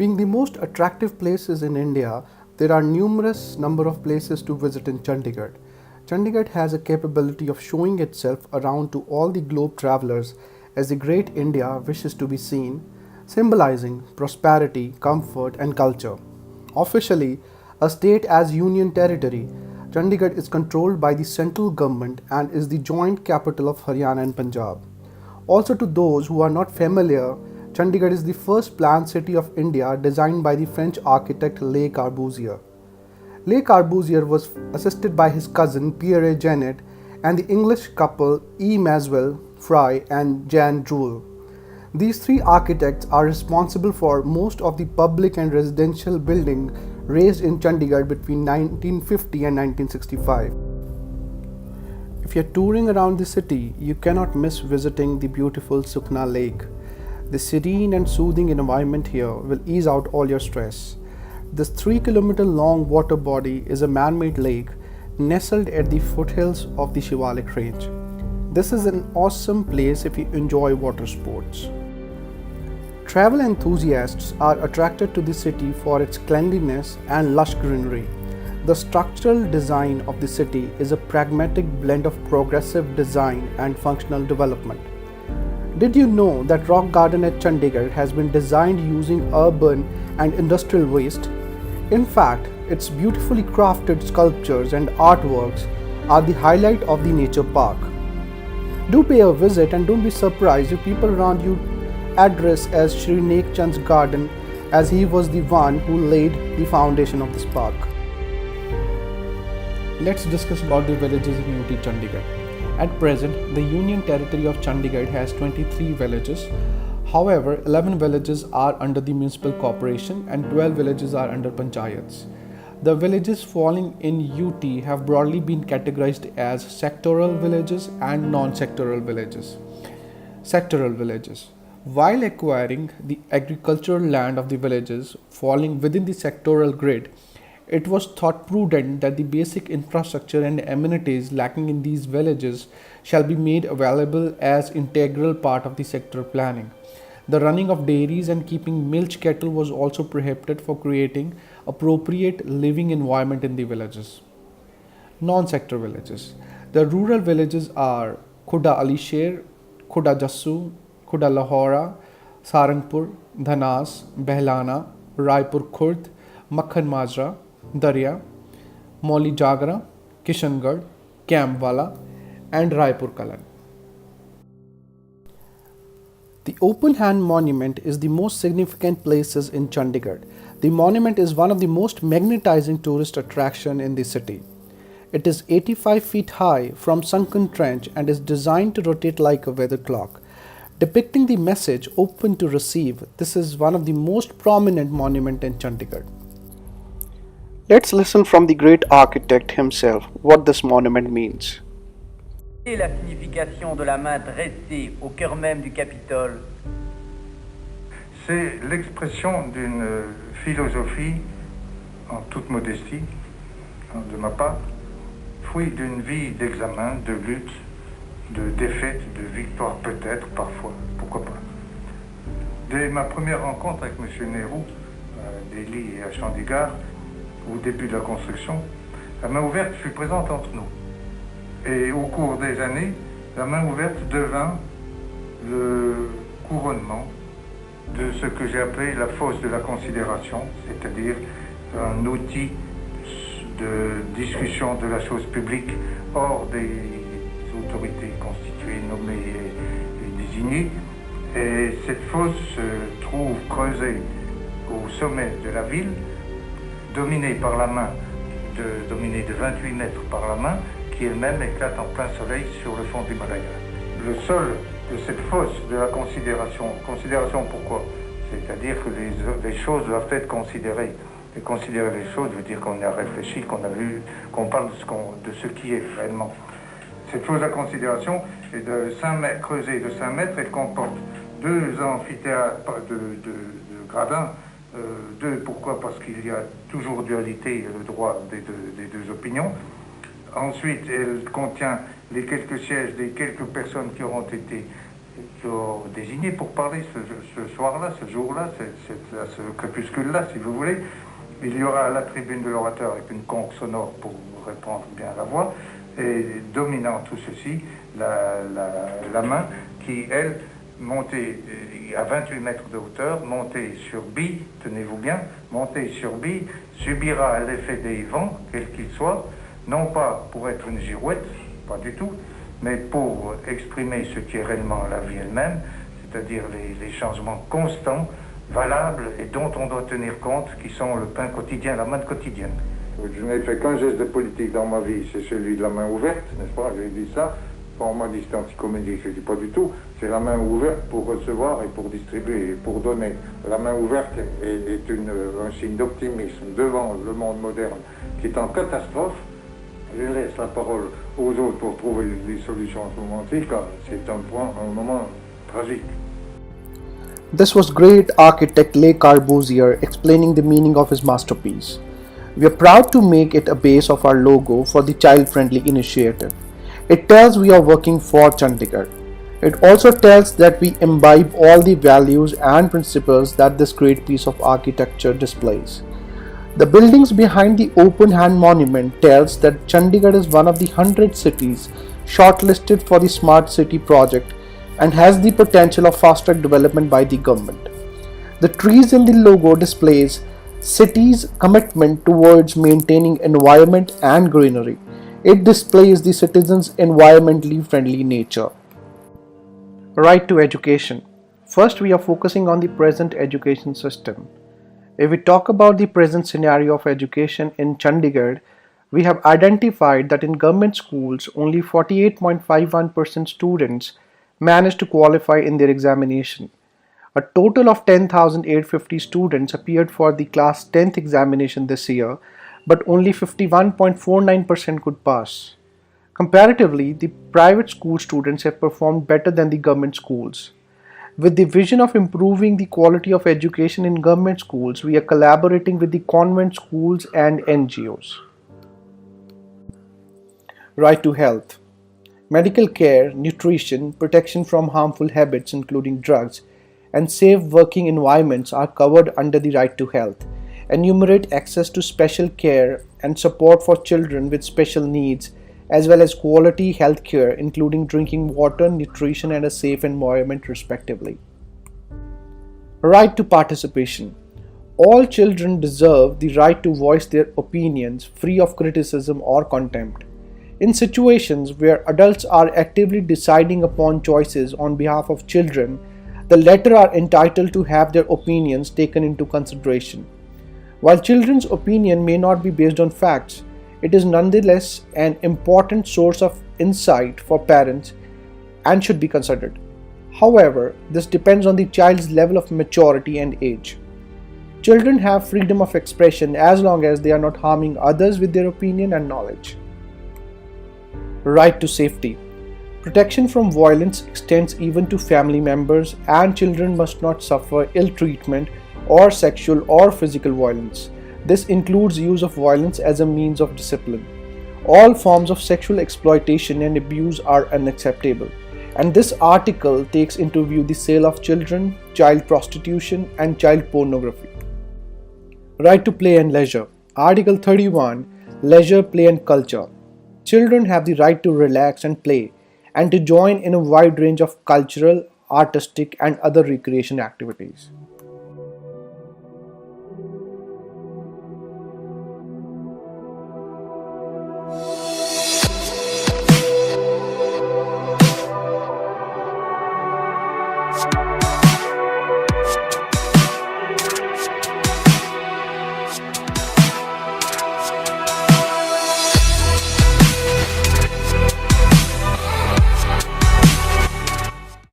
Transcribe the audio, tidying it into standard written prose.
Being the most attractive places in India, there are numerous number of places to visit in Chandigarh. Chandigarh has a capability of showing itself around to all the globe travelers as the great India wishes to be seen, symbolizing prosperity, comfort and culture. Officially, a state as union territory, Chandigarh is controlled by the central government and is the joint capital of Haryana and Punjab. Also, to those who are not familiar, Chandigarh is the first planned city of India designed by the French architect Le Corbusier. Le Corbusier was assisted by his cousin Pierre Janet and the English couple E. Maswell Fry and Jan Jewell. These three architects are responsible for most of the public and residential building raised in Chandigarh between 1950 and 1965. If you're touring around the city, you cannot miss visiting the beautiful Sukna Lake. The serene and soothing environment here will ease out all your stress. This 3-kilometer long water body is a man-made lake nestled at the foothills of the Shivalik range. This is an awesome place if you enjoy water sports. Travel enthusiasts are attracted to the city for its cleanliness and lush greenery. The structural design of the city is a pragmatic blend of progressive design and functional development. Did you know that Rock Garden at Chandigarh has been designed using urban and industrial waste? In fact, its beautifully crafted sculptures and artworks are the highlight of the nature park. Do pay a visit and don't be surprised if people around you address as Shri Nek Chand's garden, as he was the one who laid the foundation of this park. Let's discuss about the villages in UT Chandigarh. At present, the Union Territory of Chandigarh has 23 villages. However, 11 villages are under the municipal corporation and 12 villages are under panchayats. The villages falling in UT have broadly been categorized as sectoral villages and non-sectoral villages. Sectoral villages. While acquiring the agricultural land of the villages falling within the sectoral grid, it was thought prudent that the basic infrastructure and amenities lacking in these villages shall be made available as integral part of the sector planning. The running of dairies and keeping milch cattle was also prohibited for creating appropriate living environment in the villages. Non-sector villages. The rural villages are Khuda Alisher, Khuda Jassu, Khuda Lahora, Sarangpur, Dhanas, Behlana, Raipur Khurd, Makhan Majra, Darya, Mauli Jagra, Kishangarh, Campwala and Raipur Kalan. The Open Hand Monument is the most significant places in Chandigarh. The monument is one of the most magnetizing tourist attraction in the city. It is 85 feet high from sunken trench and is designed to rotate like a weather clock. Depicting the message open to receive, this is one of the most prominent monument in Chandigarh. Let's listen from the great architect himself what this monument means. La signification de la main dressée au cœur même du Capitole. C'est l'expression d'une philosophie, en toute modestie, de ma part, fruit d'une vie d'examen, de lutte, de défaite, de victoire peut-être, parfois, pourquoi pas. Dès ma première rencontre avec M. Nehru, à Delhi et à Chandigarh, au début de la construction, la main ouverte fut présente entre nous. Et au cours des années, la main ouverte devint le couronnement de ce que j'ai appelé la fosse de la considération, c'est-à-dire un outil de discussion de la chose publique hors des autorités constituées, nommées et désignées. Et cette fosse se trouve creusée au sommet de la ville, dominée de 28 mètres par la main, qui elle-même éclate en plein soleil sur le fond du Himalaya. Le sol de cette fosse de la considération pourquoi? C'est-à-dire que les choses doivent être considérées. Et considérer les choses veut dire qu'on a réfléchi, qu'on a vu, qu'on parle de ce qui est réellement. Cette fosse de la considération est de 5 mètres, creusée de 5 mètres, elle comporte 2 amphithéâtres de gradins. Pourquoi? Parce qu'il y a toujours dualité et le droit des deux opinions. Ensuite, elle contient les quelques sièges des quelques personnes qui auront été ont désigné pour parler ce soir-là, ce jour-là, à ce crépuscule-là, si vous voulez. Il y aura à la tribune de l'orateur avec une conque sonore pour répondre bien à la voix, et dominant tout ceci, la main qui, elle, montée à 28 mètres de hauteur, montée sur bille, tenez-vous bien, montée sur bille, subira l'effet des vents, quel qu'il soit, non pas pour être une girouette, pas du tout, mais pour exprimer ce qui est réellement la vie elle-même, c'est-à-dire les changements constants, valables et dont on doit tenir compte, qui sont le pain quotidien, la main quotidienne. Je n'ai fait qu'un geste de politique dans ma vie, c'est celui de la main ouverte, n'est-ce pas? J'ai dit ça. On m'a dit c'était anticomédie, je ne dis pas du tout. C'est la main ouverte pour recevoir et pour distribuer et pour donner. La main ouverte est un signe d'optimisme devant le monde moderne qui est en catastrophe. Je laisse la parole aux autres pour trouver des solutions à ce moment-ci, car c'est un moment tragique. This was great architect Le Corbusier explaining the meaning of his masterpiece. We are proud to make it a base of our logo for the child-friendly initiative. It tells we are working for Chandigarh. It also tells that we imbibe all the values and principles that this great piece of architecture displays. The buildings behind the open hand monument tells that Chandigarh is one of the 100 cities shortlisted for the Smart City project and has the potential of fast track development by the government. The trees in the logo displays city's commitment towards maintaining environment and greenery. It displays the citizens' environmentally friendly nature. Right to education. First, we are focusing on the present education system. If we talk about the present scenario of education in Chandigarh, we have identified that in government schools, only 48.51% students managed to qualify in their examination. A total of 10,850 students appeared for the class 10th examination this year, but only 51.49% could pass. Comparatively, the private school students have performed better than the government schools. With the vision of improving the quality of education in government schools, we are collaborating with the convent schools and NGOs. Right to health. Medical care, nutrition, protection from harmful habits including drugs, and safe working environments are covered under the right to health. Enumerate access to special care and support for children with special needs, as well as quality health care including drinking water, nutrition, and a safe environment respectively. Right to participation. All children deserve the right to voice their opinions free of criticism or contempt. In situations where adults are actively deciding upon choices on behalf of children, the latter are entitled to have their opinions taken into consideration. While children's opinion may not be based on facts, it is nonetheless an important source of insight for parents and should be considered. However, this depends on the child's level of maturity and age. Children have freedom of expression as long as they are not harming others with their opinion and knowledge. Right to safety. Protection from violence extends even to family members, and children must not suffer ill treatment or sexual or physical violence. This includes use of violence as a means of discipline. All forms of sexual exploitation and abuse are unacceptable, and this article takes into view the sale of children, child prostitution, and child pornography. Right to play and leisure. Article 31. Leisure, play and culture. Children have the right to relax and play, and to join in a wide range of cultural, artistic, and other recreation activities.